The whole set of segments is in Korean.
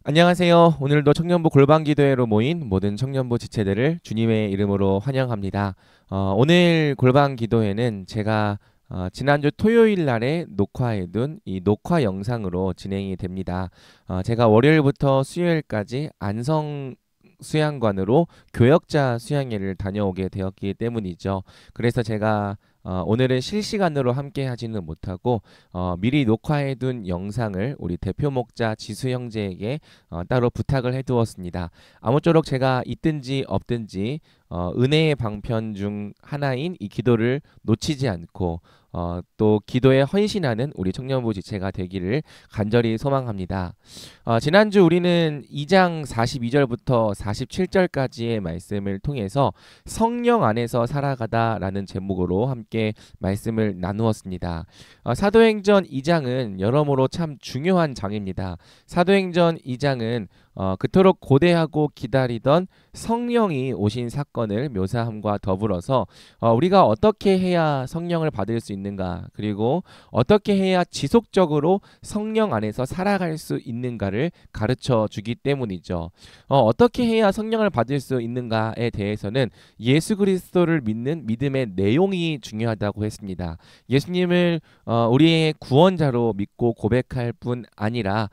안녕하세요. 오늘도 청년부 골방기도회로 모인 모든 청년부 지체들을 주님의 이름으로 환영합니다. 오늘 골방기도회는 제가 지난주 토요일 날에 녹화해둔 이 녹화 영상으로 진행이 됩니다. 제가 월요일부터 수요일까지 안성 수양관으로 교역자 수양회를 다녀오게 되었기 때문이죠. 그래서 제가 오늘은 실시간으로 함께 하지는 못하고 미리 녹화해둔 영상을 우리 대표 목자 지수 형제에게 따로 부탁을 해두었습니다. 아무쪼록 제가 있든지 없든지 은혜의 방편 중 하나인 이 기도를 놓치지 않고 또 기도에 헌신하는 우리 청년부 지체가 되기를 간절히 소망합니다. 지난주 우리는 2장 42절부터 47절까지의 말씀을 통해서 성령 안에서 살아가다라는 제목으로 함께 말씀을 나누었습니다. 사도행전 2장은 여러모로 참 중요한 장입니다. 사도행전 2장은 그토록 고대하고 기다리던 성령이 오신 사건을 묘사함과 더불어서 우리가 어떻게 해야 성령을 받을 수 있는가, 그리고 어떻게 해야 지속적으로 성령 안에서 살아갈 수 있는가를 가르쳐 주기 때문이죠. 어떻게 해야 성령을 받을 수 있는가에 대해서는 예수 그리스도를 믿는 믿음의 내용이 중요하다고 했습니다. 예수님을 우리의 구원자로 믿고 고백할 뿐 아니라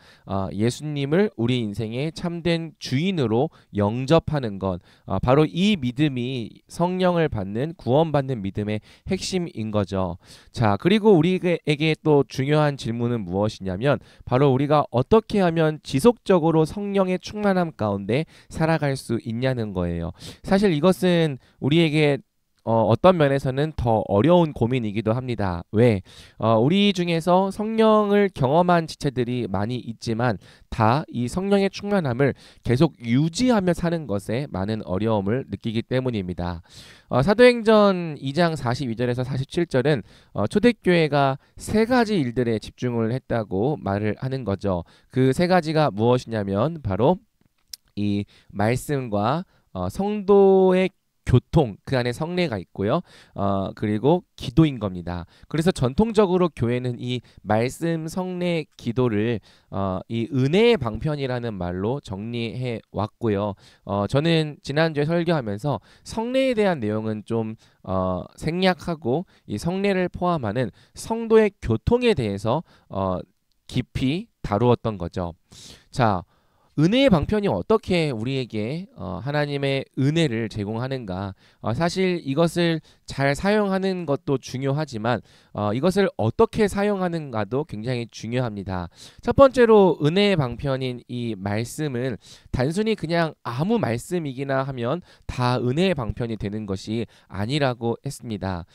예수님을 우리 인생의 참된 주인으로 영접하는 것, 바로 이 믿음이 성령을 받는 구원받는 믿음의 핵심인 거죠. 자, 그리고 우리에게 또 중요한 질문은 무엇이냐면 바로 우리가 어떻게 하면 지속적으로 성령의 충만함 가운데 살아갈 수 있냐는 거예요. 사실 이것은 우리에게 어떤 면에서는 더 어려운 고민이기도 합니다. 왜? 우리 중에서 성령을 경험한 지체들이 많이 있지만 다 이 성령의 충만함을 계속 유지하며 사는 것에 많은 어려움을 느끼기 때문입니다. 사도행전 2장 42절에서 47절은 초대교회가 세 가지 일들에 집중을 했다고 말을 하는 거죠. 그 세 가지가 무엇이냐면 바로 이 말씀과 성도의 교통, 그 안에 성례가 있고요. 그리고 기도인 겁니다. 그래서 전통적으로 교회는 이 말씀, 성례, 기도를 이 은혜의 방편이라는 말로 정리해 왔고요. 저는 지난주에 설교하면서 성례에 대한 내용은 좀 생략하고 이 성례를 포함하는 성도의 교통에 대해서 깊이 다루었던 거죠. 자, 은혜의 방편이 어떻게 우리에게 하나님의 은혜를 제공하는가? 사실 이것을 잘 사용하는 것도 중요하지만 이것을 어떻게 사용하는가도 굉장히 중요합니다. 첫 번째로 은혜의 방편인 이 말씀은 단순히 그냥 아무 말씀이기나 하면 다 은혜의 방편이 되는 것이 아니라고 했습니다.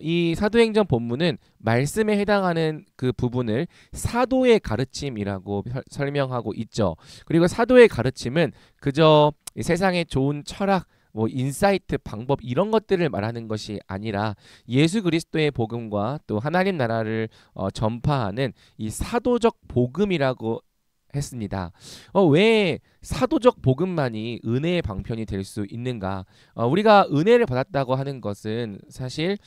이 사도행전 본문은 말씀에 해당하는 그 부분을 사도의 가르침이라고 설명하고 있죠. 그리고 사도의 가르침은 그저 세상의 좋은 철학, 뭐 인사이트, 방법 이런 것들을 말하는 것이 아니라 예수 그리스도의 복음과 또 하나님 나라를 전파하는 이 사도적 복음이라고 했습니다. 왜 사도적 복음만이 은혜의 방편이 될 수 있는가? 우리가 은혜를 받았다고 하는 것은 사실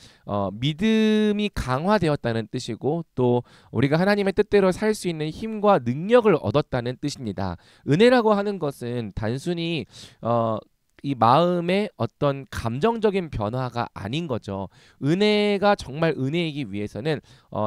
믿음이 강화되었다는 뜻이고 또 우리가 하나님의 뜻대로 살 수 있는 힘과 능력을 얻었다는 뜻입니다. 은혜라고 하는 것은 단순히 이 마음의 어떤 감정적인 변화가 아닌 거죠. 은혜가 정말 은혜이기 위해서는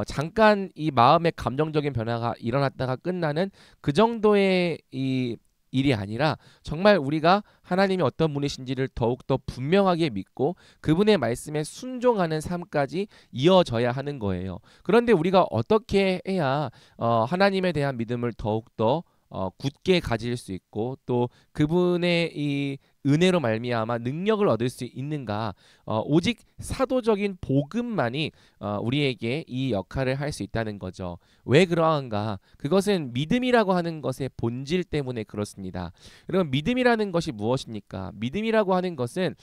잠깐 이 마음의 감정적인 변화가 일어났다가 끝나는 그 정도의 이 일이 아니라 정말 우리가 하나님이 어떤 분이신지를 더욱더 분명하게 믿고 그분의 말씀에 순종하는 삶까지 이어져야 하는 거예요. 그런데 우리가 어떻게 해야 하나님에 대한 믿음을 더욱더 굳게 가질 수 있고 또 그분의 이 은혜로 말미암아 능력을 얻을 수 있는가? 오직 사도적인 복음만이 우리에게 이 역할을 할 수 있다는 거죠. 왜 그러한가? 그것은 믿음이라고 하는 것의 본질 때문에 그렇습니다. 여러분, 믿음이라는 것이 무엇입니까? 믿음이라고 하는 것은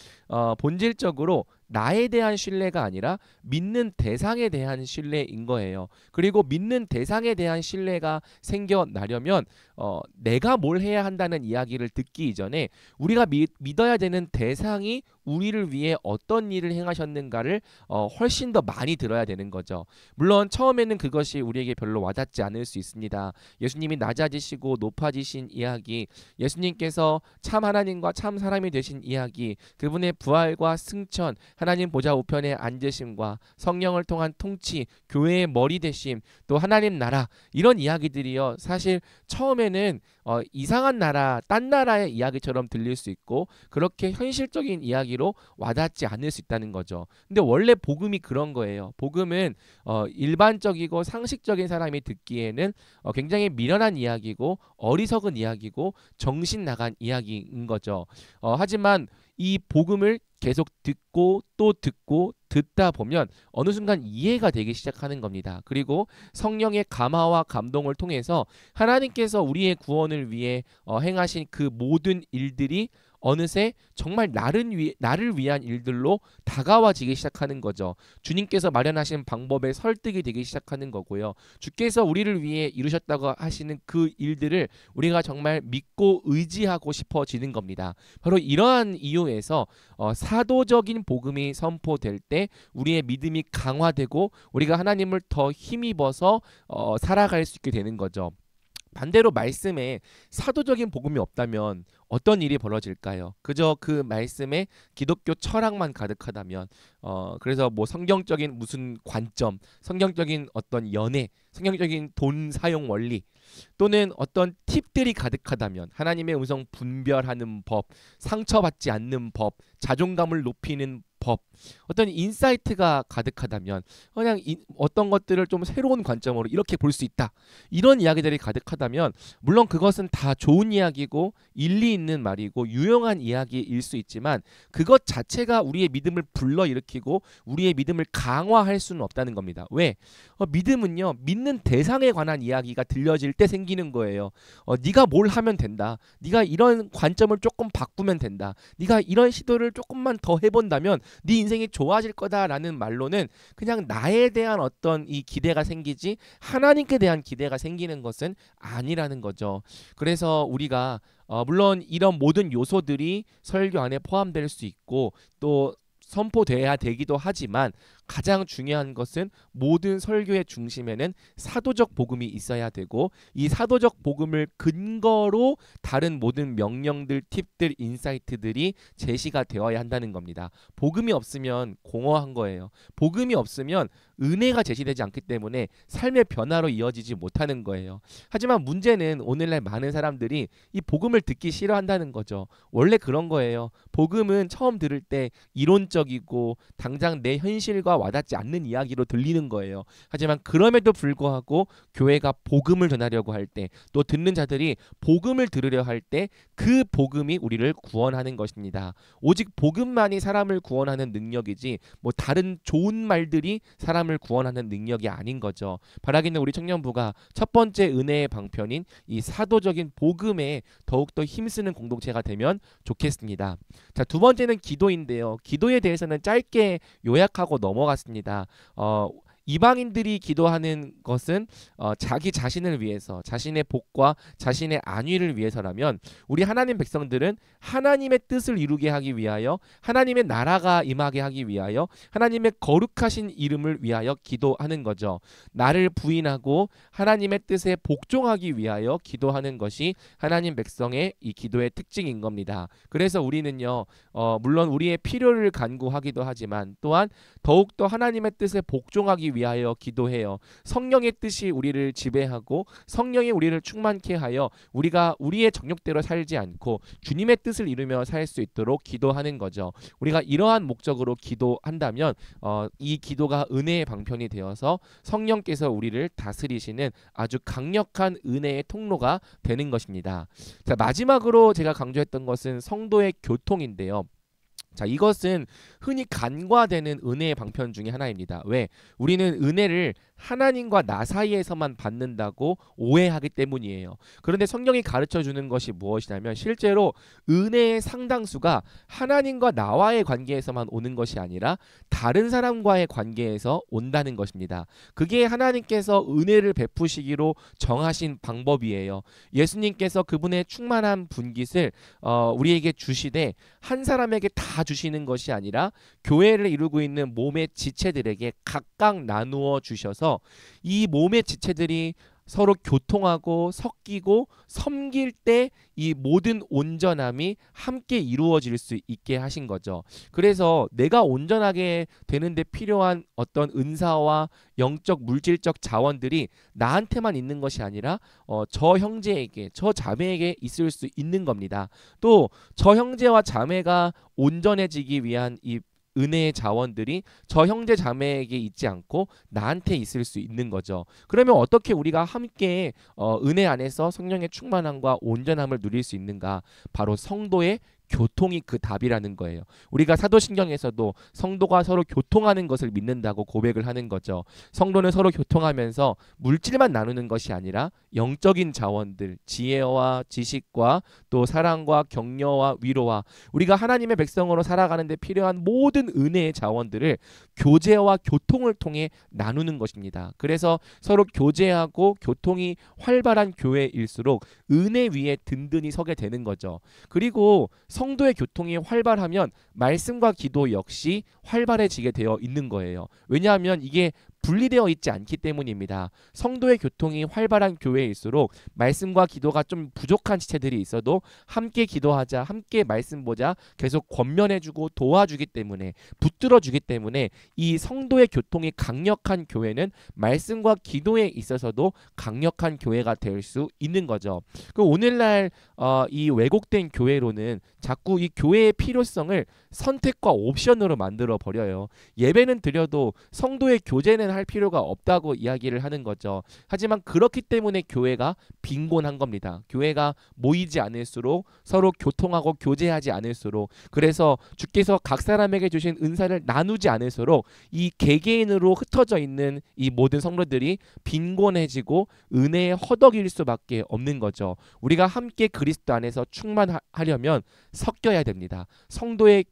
본질적으로 나에 대한 신뢰가 아니라 믿는 대상에 대한 신뢰인 거예요. 그리고 믿는 대상에 대한 신뢰가 생겨나려면 내가 뭘 해야 한다는 이야기를 듣기 이전에 우리가 믿어야 되는 대상이 우리를 위해 어떤 일을 행하셨는가를 훨씬 더 많이 들어야 되는 거죠. 물론 처음에는 그것이 우리에게 별로 와닿지 않을 수 있습니다. 예수님이 낮아지시고 높아지신 이야기, 예수님께서 참 하나님과 참 사람이 되신 이야기, 그분의 부활과 승천, 하나님 보좌 우편에 앉으심과 성령을 통한 통치, 교회의 머리 되심, 또 하나님 나라, 이런 이야기들이요, 사실 처음에는 이상한 나라, 딴 나라의 이야기처럼 들릴 수 있고 그렇게 현실적인 이야기로 와닿지 않을 수 있다는 거죠. 근데 원래 복음이 그런 거예요. 복음은 일반적이고 상식적인 사람이 듣기에는 굉장히 미련한 이야기고 어리석은 이야기고 정신 나간 이야기인 거죠. 하지만 이 복음을 계속 듣고 또 듣고 듣다 보면 어느 순간 이해가 되기 시작하는 겁니다. 그리고 성령의 감화와 감동을 통해서 하나님께서 우리의 구원을 위해 행하신 그 모든 일들이 어느새 정말 나를 위한 일들로 다가와지기 시작하는 거죠. 주님께서 마련하신 방법에 설득이 되기 시작하는 거고요. 주께서 우리를 위해 이루셨다고 하시는 그 일들을 우리가 정말 믿고 의지하고 싶어지는 겁니다. 바로 이러한 이유에서 사도적인 복음이 선포될 때 우리의 믿음이 강화되고 우리가 하나님을 더 힘입어서 살아갈 수 있게 되는 거죠. 반대로 말씀에 사도적인 복음이 없다면 어떤 일이 벌어질까요? 그저 그 말씀에 기독교 철학만 가득하다면, 그래서 뭐 성경적인 무슨 관점, 성경적인 어떤 연애, 성경적인 돈 사용 원리, 또는 어떤 팁들이 가득하다면, 하나님의 음성 분별하는 법, 상처받지 않는 법, 자존감을 높이는 법, 어떤 인사이트가 가득하다면, 그냥 어떤 것들을 좀 새로운 관점으로 이렇게 볼 수 있다, 이런 이야기들이 가득하다면, 물론 그것은 다 좋은 이야기고 일리 있는 말이고 유용한 이야기일 수 있지만 그것 자체가 우리의 믿음을 불러일으키고 우리의 믿음을 강화할 수는 없다는 겁니다. 왜? 믿음은요, 믿는 대상에 관한 이야기가 들려질 때 생기는 거예요. 네가 뭘 하면 된다, 네가 이런 관점을 조금 바꾸면 된다, 네가 이런 시도를 조금만 더 해본다면 네 인생이 좋아질 거다라는 말로는 그냥 나에 대한 어떤 이 기대가 생기지 하나님께 대한 기대가 생기는 것은 아니라는 거죠. 그래서 우리가 물론 이런 모든 요소들이 설교 안에 포함될 수 있고 또 선포돼야 되기도 하지만 가장 중요한 것은 모든 설교의 중심에는 사도적 복음이 있어야 되고 이 사도적 복음을 근거로 다른 모든 명령들, 팁들, 인사이트들이 제시가 되어야 한다는 겁니다. 복음이 없으면 공허한 거예요. 복음이 없으면 은혜가 제시되지 않기 때문에 삶의 변화로 이어지지 못하는 거예요. 하지만 문제는 오늘날 많은 사람들이 이 복음을 듣기 싫어한다는 거죠. 원래 그런 거예요. 복음은 처음 들을 때 이론적이고 당장 내 현실과 와닿지 않는 이야기로 들리는 거예요. 하지만 그럼에도 불구하고 교회가 복음을 전하려고 할 때, 또 듣는 자들이 복음을 들으려 할 때 그 복음이 우리를 구원하는 것입니다. 오직 복음만이 사람을 구원하는 능력이지 뭐 다른 좋은 말들이 사람을 구원하는 능력이 아닌 거죠. 바라기는 우리 청년부가 첫 번째 은혜의 방편인 이 사도적인 복음에 더욱더 힘쓰는 공동체가 되면 좋겠습니다. 자, 두 번째는 기도인데요. 기도에 대해서는 짧게 요약하고 넘어갔습니다. 이방인들이 기도하는 것은 자기 자신을 위해서, 자신의 복과 자신의 안위를 위해서라면 우리 하나님 백성들은 하나님의 뜻을 이루게 하기 위하여, 하나님의 나라가 임하게 하기 위하여, 하나님의 거룩하신 이름을 위하여 기도하는 거죠. 나를 부인하고 하나님의 뜻에 복종하기 위하여 기도하는 것이 하나님 백성의 이 기도의 특징인 겁니다. 그래서 우리는요, 물론 우리의 필요를 간구하기도 하지만 또한 더욱더 하나님의 뜻에 복종하기 위하여 기도해요. 성령의 뜻이 우리를 지배하고 성령이 우리를 충만케 하여 우리가 우리의 정욕대로 살지 않고 주님의 뜻을 이루며 살 수 있도록 기도하는 거죠. 우리가 이러한 목적으로 기도한다면 이 기도가 은혜의 방편이 되어서 성령께서 우리를 다스리시는 아주 강력한 은혜의 통로가 되는 것입니다. 자, 마지막으로 제가 강조했던 것은 성도의 교통인데요. 자, 이것은 흔히 간과되는 은혜의 방편 중에 하나입니다. 왜? 우리는 은혜를 하나님과 나 사이에서만 받는다고 오해하기 때문이에요. 그런데 성경이 가르쳐 주는 것이 무엇이냐면 실제로 은혜의 상당수가 하나님과 나와의 관계에서만 오는 것이 아니라 다른 사람과의 관계에서 온다는 것입니다. 그게 하나님께서 은혜를 베푸시기로 정하신 방법이에요. 예수님께서 그분의 충만한 분깃을 우리에게 주시되 한 사람에게 다 주시는 것이 아니라 교회를 이루고 있는 몸의 지체들에게 각각 나누어 주셔서 이 몸의 지체들이 서로 교통하고 섞이고 섬길 때 이 모든 온전함이 함께 이루어질 수 있게 하신 거죠. 그래서 내가 온전하게 되는데 필요한 어떤 은사와 영적 물질적 자원들이 나한테만 있는 것이 아니라 저 형제에게 저 자매에게 있을 수 있는 겁니다. 또 저 형제와 자매가 온전해지기 위한 이 은혜의 자원들이 저 형제 자매에게 있지 않고 나한테 있을 수 있는 거죠. 그러면 어떻게 우리가 함께 은혜 안에서 성령의 충만함과 온전함을 누릴 수 있는가? 바로 성도의 교통이 그 답이라는 거예요. 우리가 사도신경에서도 성도가 서로 교통하는 것을 믿는다고 고백을 하는 거죠. 성도는 서로 교통하면서 물질만 나누는 것이 아니라 영적인 자원들, 지혜와 지식과 또 사랑과 격려와 위로와 우리가 하나님의 백성으로 살아가는데 필요한 모든 은혜의 자원들을 교제와 교통을 통해 나누는 것입니다. 그래서 서로 교제하고 교통이 활발한 교회일수록 은혜 위에 든든히 서게 되는 거죠. 그리고 성도의 교통이 활발하면 말씀과 기도 역시 활발해지게 되어 있는 거예요. 왜냐하면 이게 분리되어 있지 않기 때문입니다. 성도의 교통이 활발한 교회일수록 말씀과 기도가 좀 부족한 지체들이 있어도 함께 기도하자, 함께 말씀 보자 계속 권면해주고 도와주기 때문에 붙들어주기 때문에 이 성도의 교통이 강력한 교회는 말씀과 기도에 있어서도 강력한 교회가 될 수 있는 거죠. 그 오늘날 이 왜곡된 교회로는 자꾸 이 교회의 필요성을 선택과 옵션으로 만들어 버려요. 예배는 드려도 성도의 교제는 할 필요가 없다고 이야기를 하는 거죠. 하지만 그렇기 때문에 교회가 빈곤한 겁니다. 교회가 모이지 않을수록 서로 교통하고 교제하지 않을수록 그래서 주께서 각 사람에게 주신 은사를 나누지 않을수록 이 개개인으로 흩어져 있는 이 모든 성도들이 빈곤해지고 은혜에 허덕일 수밖에 없는 거죠. 우리가 함께 그리스도 안에서 충만하려면 섞여야 됩니다. 성도의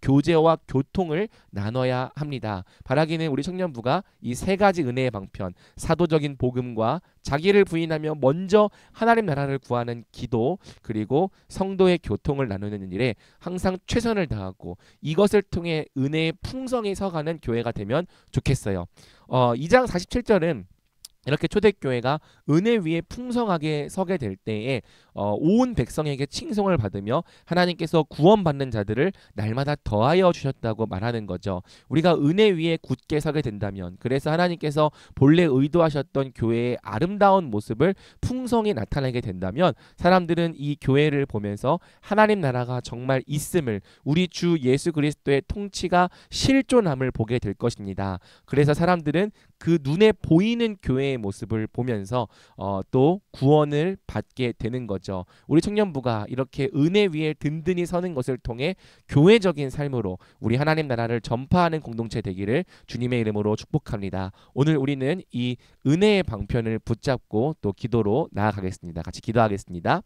교제와 교통을 나눠야 합니다. 바라기는 우리 청년부가 이 세 가지 은혜의 방편, 사도적인 복음과 자기를 부인하며 먼저 하나님 나라를 구하는 기도, 그리고 성도의 교통을 나누는 일에 항상 최선을 다하고 이것을 통해 은혜의 풍성이 서가는 교회가 되면 좋겠어요. 2장 47절은 이렇게 초대교회가 은혜 위에 풍성하게 서게 될 때에 온 백성에게 칭송을 받으며 하나님께서 구원받는 자들을 날마다 더하여 주셨다고 말하는 거죠. 우리가 은혜 위에 굳게 서게 된다면 그래서 하나님께서 본래 의도하셨던 교회의 아름다운 모습을 풍성히 나타내게 된다면 사람들은 이 교회를 보면서 하나님 나라가 정말 있음을 우리 주 예수 그리스도의 통치가 실존함을 보게 될 것입니다. 그래서 사람들은 그 눈에 보이는 교회의 모습을 보면서 또 구원을 받게 되는 거죠. 우리 청년부가 이렇게 은혜 위에 든든히 서는 것을 통해 교회적인 삶으로 우리 하나님 나라를 전파하는 공동체 되기를 주님의 이름으로 축복합니다. 오늘 우리는 이 은혜의 방편을 붙잡고 또 기도로 나아가겠습니다. 같이 기도하겠습니다.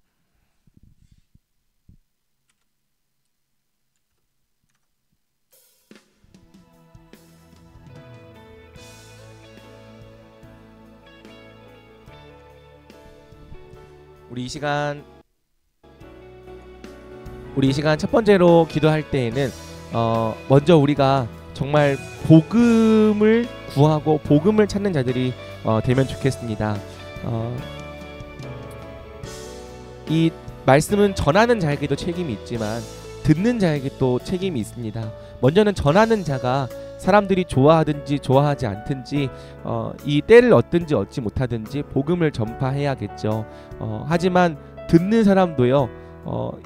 우리 이 시간 첫 번째로 기도할 때에는 먼저 우리가 정말 복음을 구하고 복음을 찾는 자들이 되면 좋겠습니다. 이 말씀은 전하는 자에게도 책임이 있지만 듣는 자에게 또 책임이 있습니다. 먼저는 전하는 자가 사람들이 좋아하든지 좋아하지 않든지 이 때를 얻든지 얻지 못하든지 복음을 전파해야겠죠. 하지만 듣는 사람도요.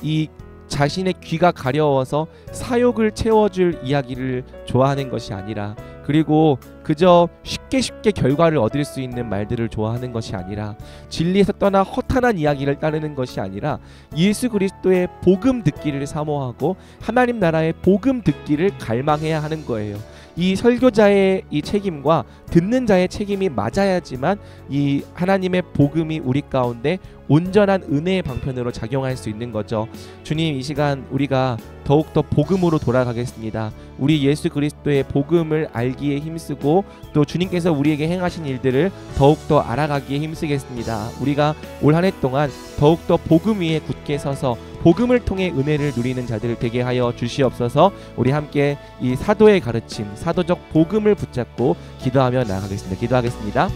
이 자신의 귀가 가려워서 사욕을 채워줄 이야기를 좋아하는 것이 아니라 그리고 그저 쉽게 결과를 얻을 수 있는 말들을 좋아하는 것이 아니라 진리에서 떠나 허탄한 이야기를 따르는 것이 아니라 예수 그리스도의 복음 듣기를 사모하고 하나님 나라의 복음 듣기를 갈망해야 하는 거예요. 이 설교자의 이 책임과 듣는 자의 책임이 맞아야지만 이 하나님의 복음이 우리 가운데 온전한 은혜의 방편으로 작용할 수 있는 거죠. 주님, 이 시간 우리가 더욱더 복음으로 돌아가겠습니다. 우리 예수 그리스도의 복음을 알기에 힘쓰고 또 주님께서 우리에게 행하신 일들을 더욱더 알아가기에 힘쓰겠습니다. 우리가 올 한 해 동안 더욱더 복음 위에 굳게 서서 복음을 통해 은혜를 누리는 자들 되게 하여 주시옵소서. 우리 함께 이 사도의 가르침, 사도적 복음을 붙잡고 기도하며 나아가겠습니다. 기도하겠습니다.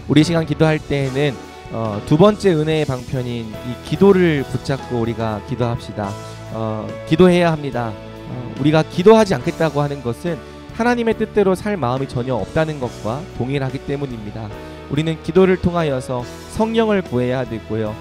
우리 시간 기도할 때에는 두 번째 은혜의 방편인 이 기도를 붙잡고 우리가 기도합시다. 기도해야 합니다. 우리가 기도하지 않겠다고 하는 것은 하나님의 뜻대로 살 마음이 전혀 없다는 것과 동일하기 때문입니다. 우리는 기도를 통하여서 성령을 구해야 되고요.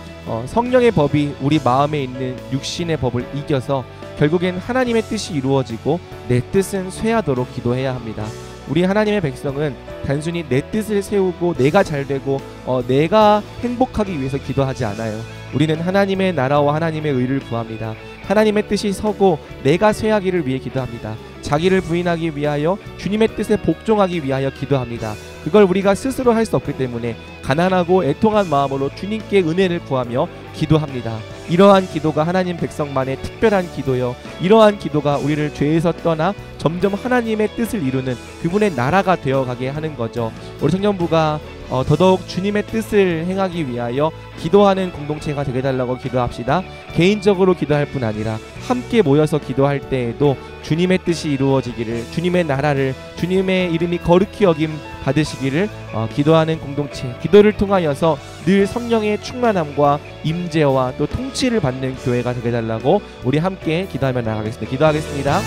성령의 법이 우리 마음에 있는 육신의 법을 이겨서 결국엔 하나님의 뜻이 이루어지고 내 뜻은 쇠하도록 기도해야 합니다. 우리 하나님의 백성은 단순히 내 뜻을 세우고 내가 잘되고 내가 행복하기 위해서 기도하지 않아요. 우리는 하나님의 나라와 하나님의 의를 구합니다. 하나님의 뜻이 서고 내가 쇠하기를 위해 기도합니다. 자기를 부인하기 위하여 주님의 뜻에 복종하기 위하여 기도합니다. 그걸 우리가 스스로 할 수 없기 때문에 가난하고 애통한 마음으로 주님께 은혜를 구하며 기도합니다. 이러한 기도가 하나님 백성만의 특별한 기도요, 이러한 기도가 우리를 죄에서 떠나 점점 하나님의 뜻을 이루는 그분의 나라가 되어가게 하는 거죠. 우리 청년부가 더더욱 주님의 뜻을 행하기 위하여 기도하는 공동체가 되게 달라고 기도합시다. 개인적으로 기도할 뿐 아니라 함께 모여서 기도할 때에도 주님의 뜻이 이루어지기를, 주님의 나라를, 주님의 이름이 거룩히 여김 받으시기를 기도하는 공동체, 기도를 통하여서 늘 성령의 충만함과 임재와 또 통치를 받는 교회가 되게 달라고 우리 함께 기도하며 나아가겠습니다. 기도하겠습니다.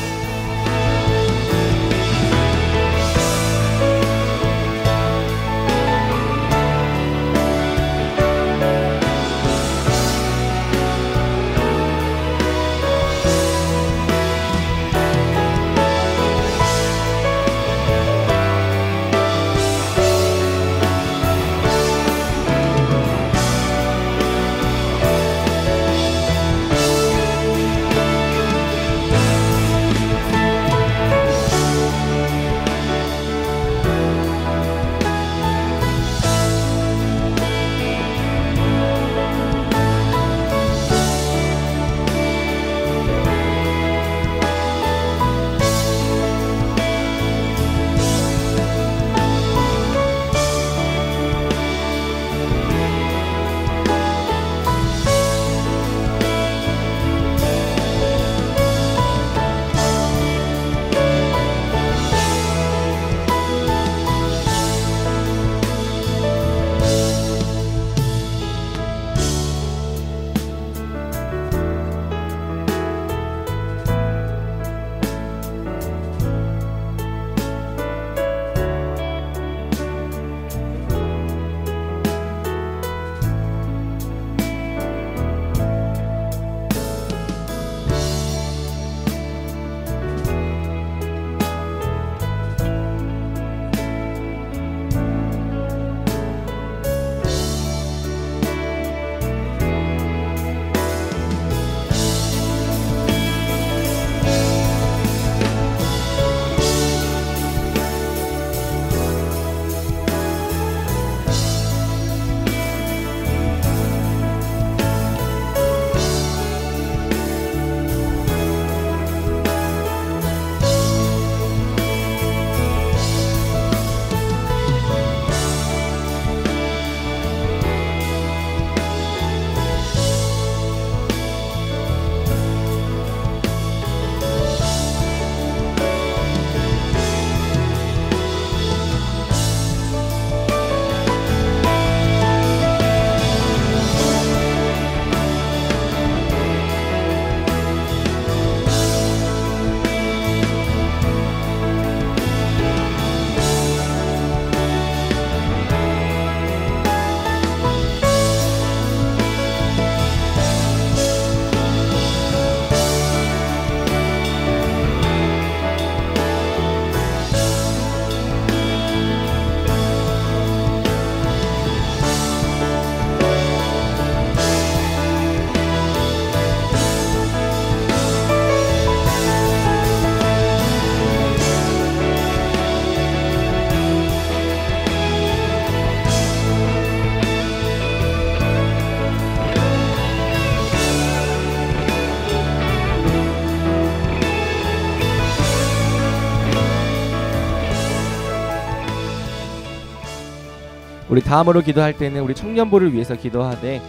우리 다음으로 기도할 때는 우리 청년부를 위해서 기도하되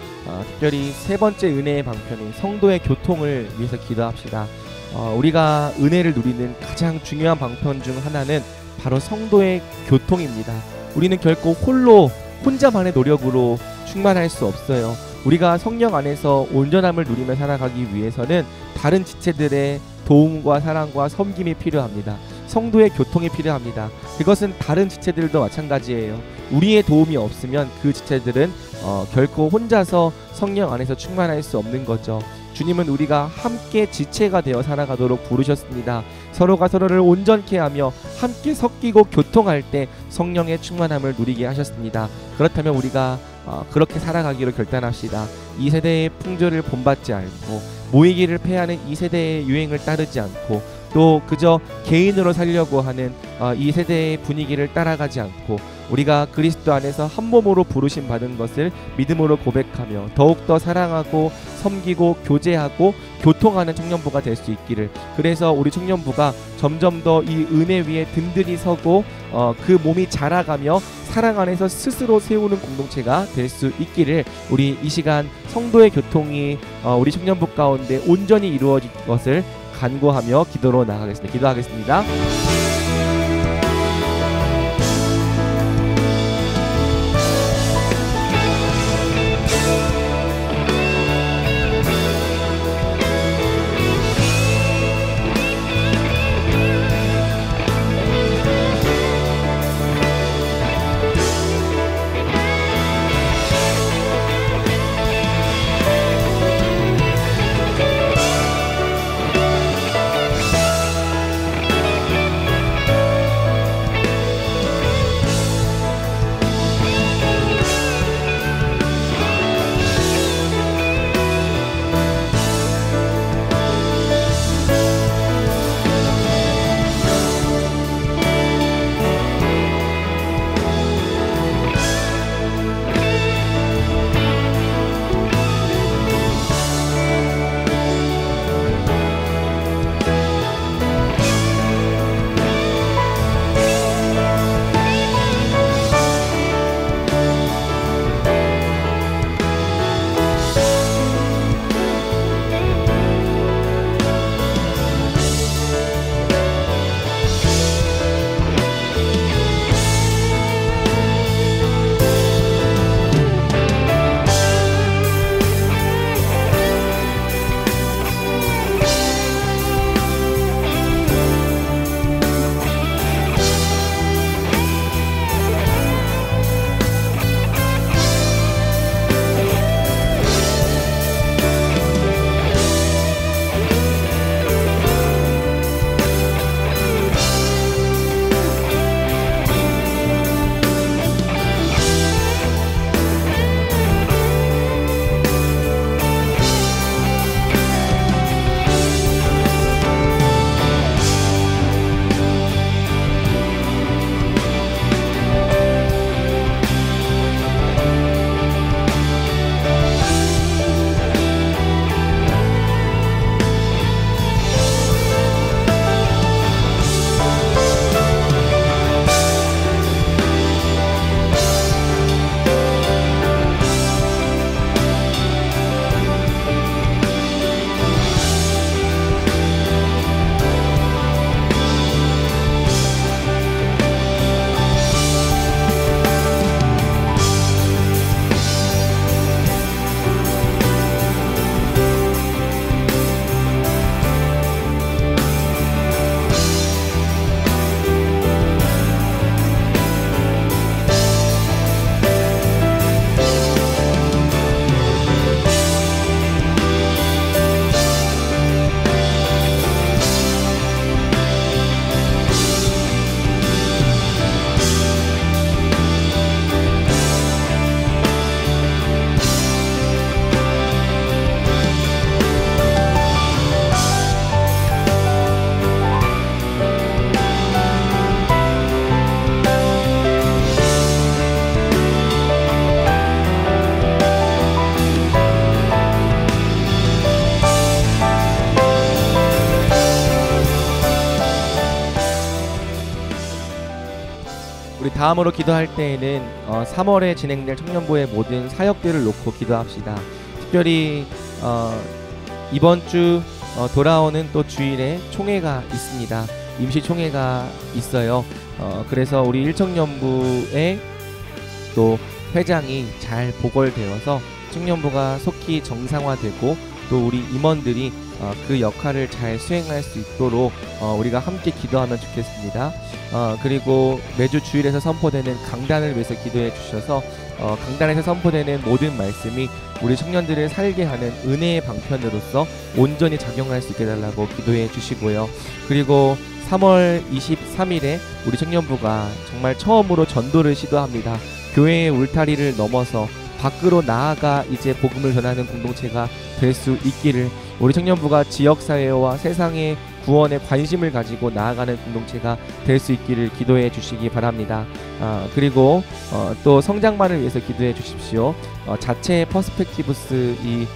특별히 세 번째 은혜의 방편인 성도의 교통을 위해서 기도합시다. 우리가 은혜를 누리는 가장 중요한 방편 중 하나는 바로 성도의 교통입니다. 우리는 결코 혼자만의 노력으로 충만할 수 없어요. 우리가 성령 안에서 온전함을 누리며 살아가기 위해서는 다른 지체들의 도움과 사랑과 섬김이 필요합니다. 성도의 교통이 필요합니다. 그것은 다른 지체들도 마찬가지예요. 우리의 도움이 없으면 그 지체들은 결코 혼자서 성령 안에서 충만할 수 없는 거죠. 주님은 우리가 함께 지체가 되어 살아가도록 부르셨습니다. 서로가 서로를 온전케 하며 함께 섞이고 교통할 때 성령의 충만함을 누리게 하셨습니다. 그렇다면 우리가 그렇게 살아가기로 결단합시다. 이 세대의 풍조를 본받지 않고 모이기를 패하는 이 세대의 유행을 따르지 않고 또 그저 개인으로 살려고 하는 이 세대의 분위기를 따라가지 않고 우리가 그리스도 안에서 한 몸으로 부르심 받은 것을 믿음으로 고백하며 더욱더 사랑하고 섬기고 교제하고 교통하는 청년부가 될 수 있기를, 그래서 우리 청년부가 점점 더 이 은혜 위에 든든히 서고 그 몸이 자라가며 사랑 안에서 스스로 세우는 공동체가 될 수 있기를, 우리 이 시간 성도의 교통이 우리 청년부 가운데 온전히 이루어질 것을 간구하며 기도로 나가겠습니다. 기도하겠습니다. 우리 다음으로 기도할 때에는 3월에 진행될 청년부의 모든 사역들을 놓고 기도합시다. 특별히 이번 주 돌아오는 또 주일에 총회가 있습니다. 임시 총회가 있어요. 그래서 우리 일청년부의 또 회장이 잘 보궐되어서 청년부가 속히 정상화되고 또 우리 임원들이 그 역할을 잘 수행할 수 있도록 우리가 함께 기도하면 좋겠습니다. 그리고 매주 주일에서 선포되는 강단을 위해서 기도해 주셔서 강단에서 선포되는 모든 말씀이 우리 청년들을 살게 하는 은혜의 방편으로서 온전히 작용할 수 있게 해달라고 기도해 주시고요. 그리고 3월 23일에 우리 청년부가 정말 처음으로 전도를 시도합니다. 교회의 울타리를 넘어서 밖으로 나아가 이제 복음을 전하는 공동체가 될 수 있기를, 우리 청년부가 지역사회와 세상의 구원에 관심을 가지고 나아가는 공동체가 될 수 있기를 기도해 주시기 바랍니다. 그리고 또 성장만을 위해서 기도해 주십시오. 자체 퍼스펙티브스 이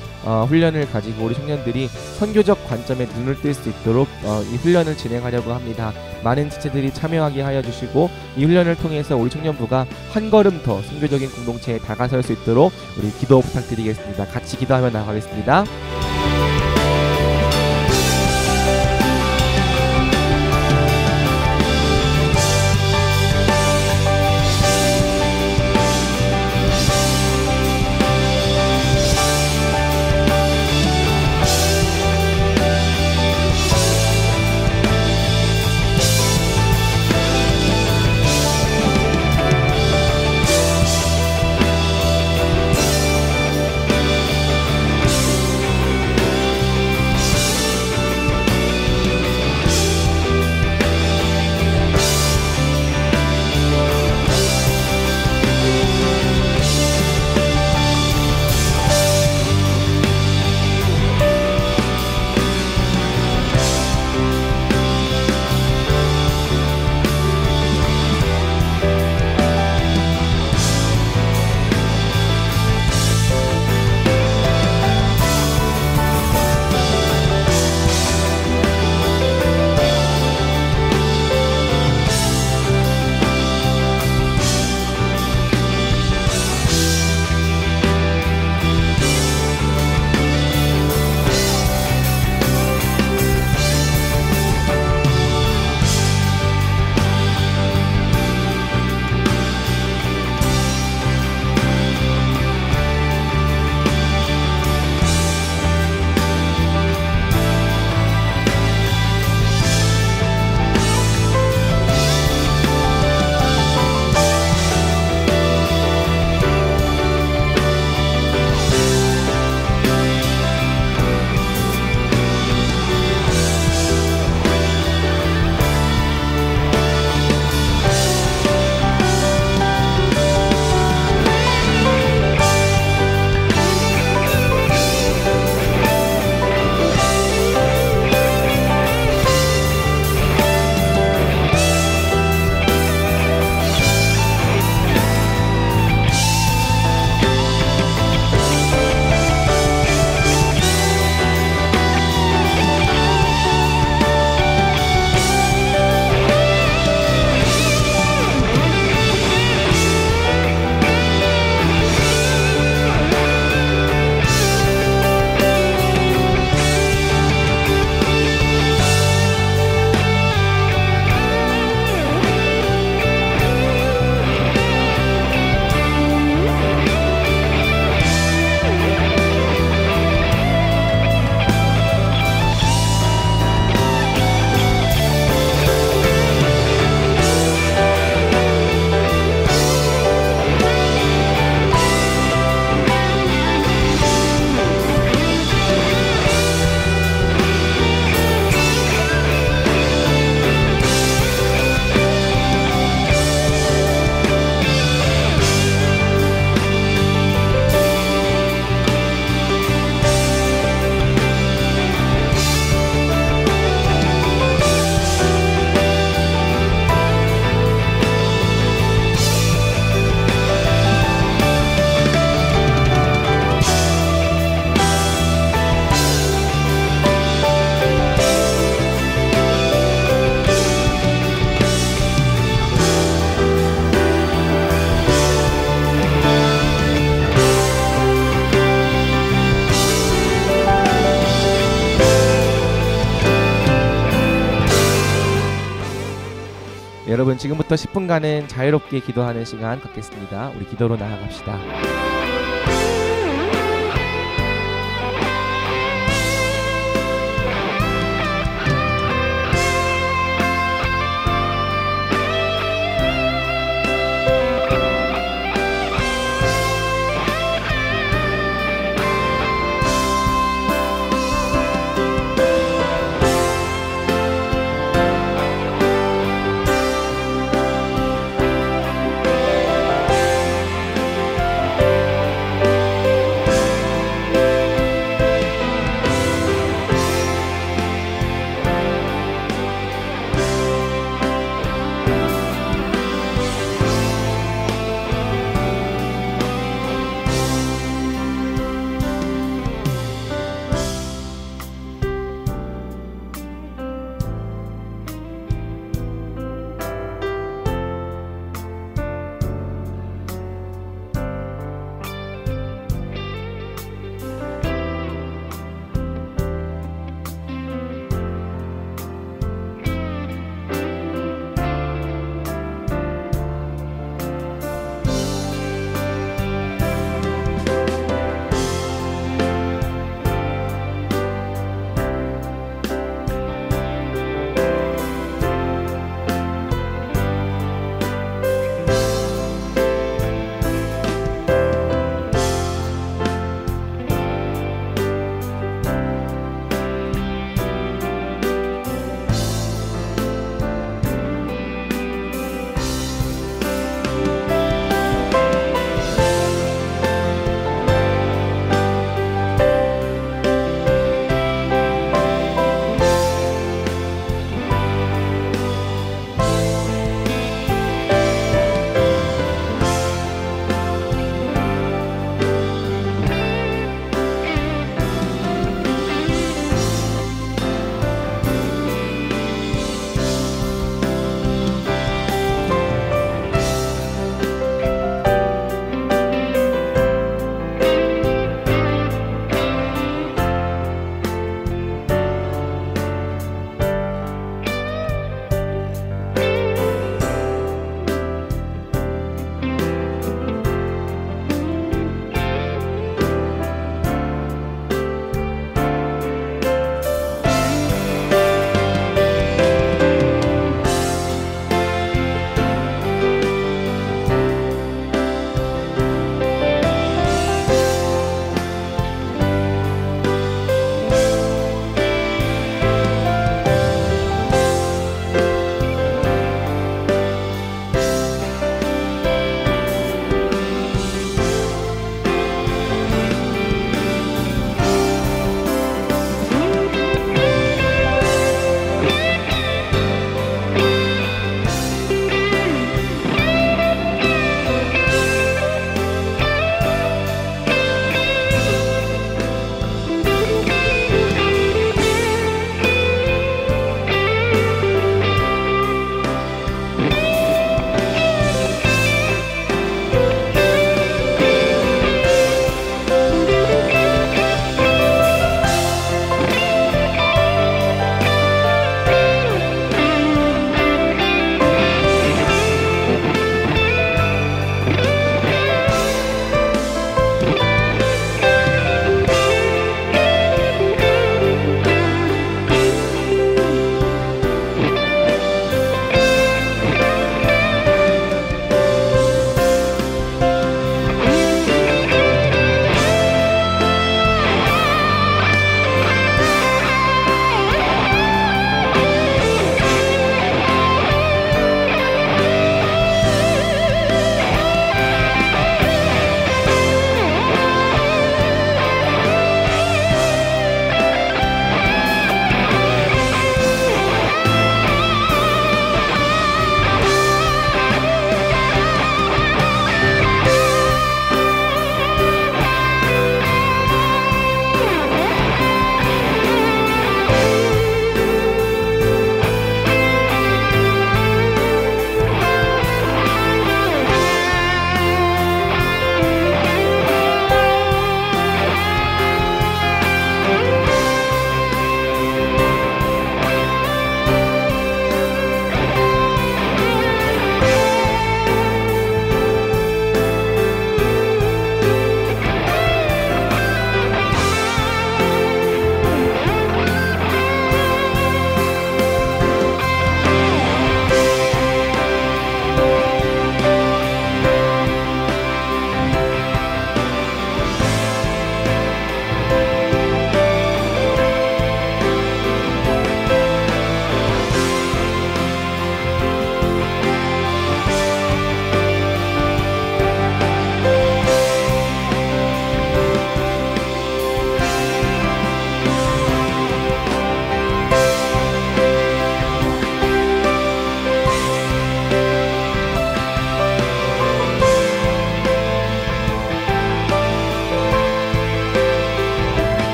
훈련을 가지고 우리 청년들이 선교적 관점에 눈을 뜰 수 있도록 이 훈련을 진행하려고 합니다. 많은 지체들이 참여하게 하여 주시고 이 훈련을 통해서 우리 청년부가 한 걸음 더 선교적인 공동체에 다가설 수 있도록 우리 기도 부탁드리겠습니다. 같이 기도하며 나가겠습니다. 여러분 지금부터 10분간은 자유롭게 기도하는 시간 갖겠습니다. 우리 기도로 나아갑시다.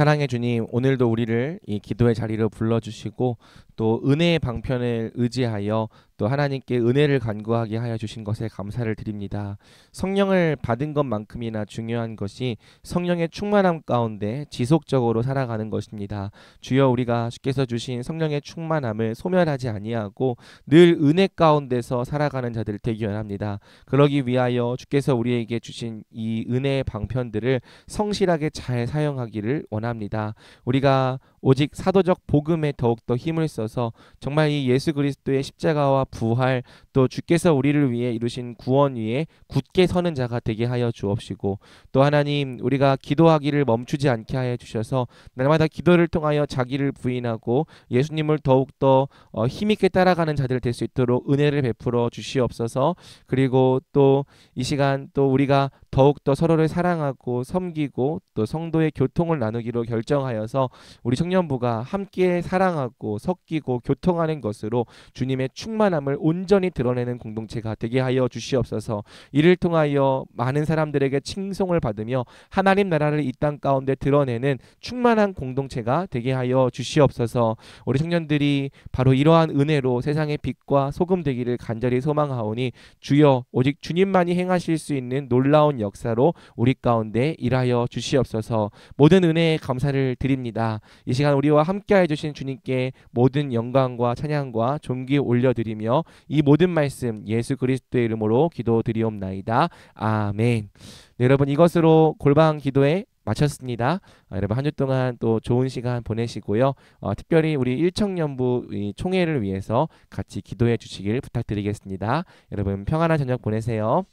사랑의 주님, 오늘도 우리를 이 기도의 자리로 불러주시고 또 은혜의 방편을 의지하여 또 하나님께 은혜를 간구하게 하여 주신 것에 감사를 드립니다. 성령을 받은 것만큼이나 중요한 것이 성령의 충만함 가운데 지속적으로 살아가는 것입니다. 주여, 우리가 주께서 주신 성령의 충만함을 소멸하지 아니하고 늘 은혜 가운데서 살아가는 자들 되기 원합니다. 그러기 위하여 주께서 우리에게 주신 이 은혜의 방편들을 성실하게 잘 사용하기를 원합니다. 우리가 오직 사도적 복음에 더욱더 힘을 써서 정말 이 예수 그리스도의 십자가와 부활, 또 주께서 우리를 위해 이루신 구원 위에 굳게 서는 자가 되게 하여 주옵시고, 또 하나님, 우리가 기도하기를 멈추지 않게 하여 주셔서 날마다 기도를 통하여 자기를 부인하고 예수님을 더욱더 힘있게 따라가는 자들 될 수 있도록 은혜를 베풀어 주시옵소서. 그리고 또 이 시간 또 우리가 더욱더 서로를 사랑하고 섬기고 또 성도의 교통을 나누기로 결정하여서 우리 청년부가 함께 사랑하고 섞이고 교통하는 것으로 주님의 충만함을 온전히 드러내는 공동체가 되게 하여 주시옵소서. 이를 통하여 많은 사람들에게 칭송을 받으며 하나님 나라를 이 땅 가운데 드러내는 충만한 공동체가 되게 하여 주시옵소서. 우리 청년들이 바로 이러한 은혜로 세상의 빛과 소금 되기를 간절히 소망하오니 주여, 오직 주님만이 행하실 수 있는 놀라운 역사로 우리 가운데 일하여 주시옵소서. 모든 은혜에 감사를 드립니다. 이 시간 우리와 함께해 주신 주님께 모든 영광과 찬양과 존귀 올려드리며 이 모든 말씀 예수 그리스도의 이름으로 기도드리옵나이다. 아멘. 네, 여러분, 이것으로 골방 기도회 마쳤습니다. 여러분, 한 주 동안 또 좋은 시간 보내시고요. 특별히 우리 일청년부 총회를 위해서 같이 기도해 주시길 부탁드리겠습니다. 여러분, 평안한 저녁 보내세요.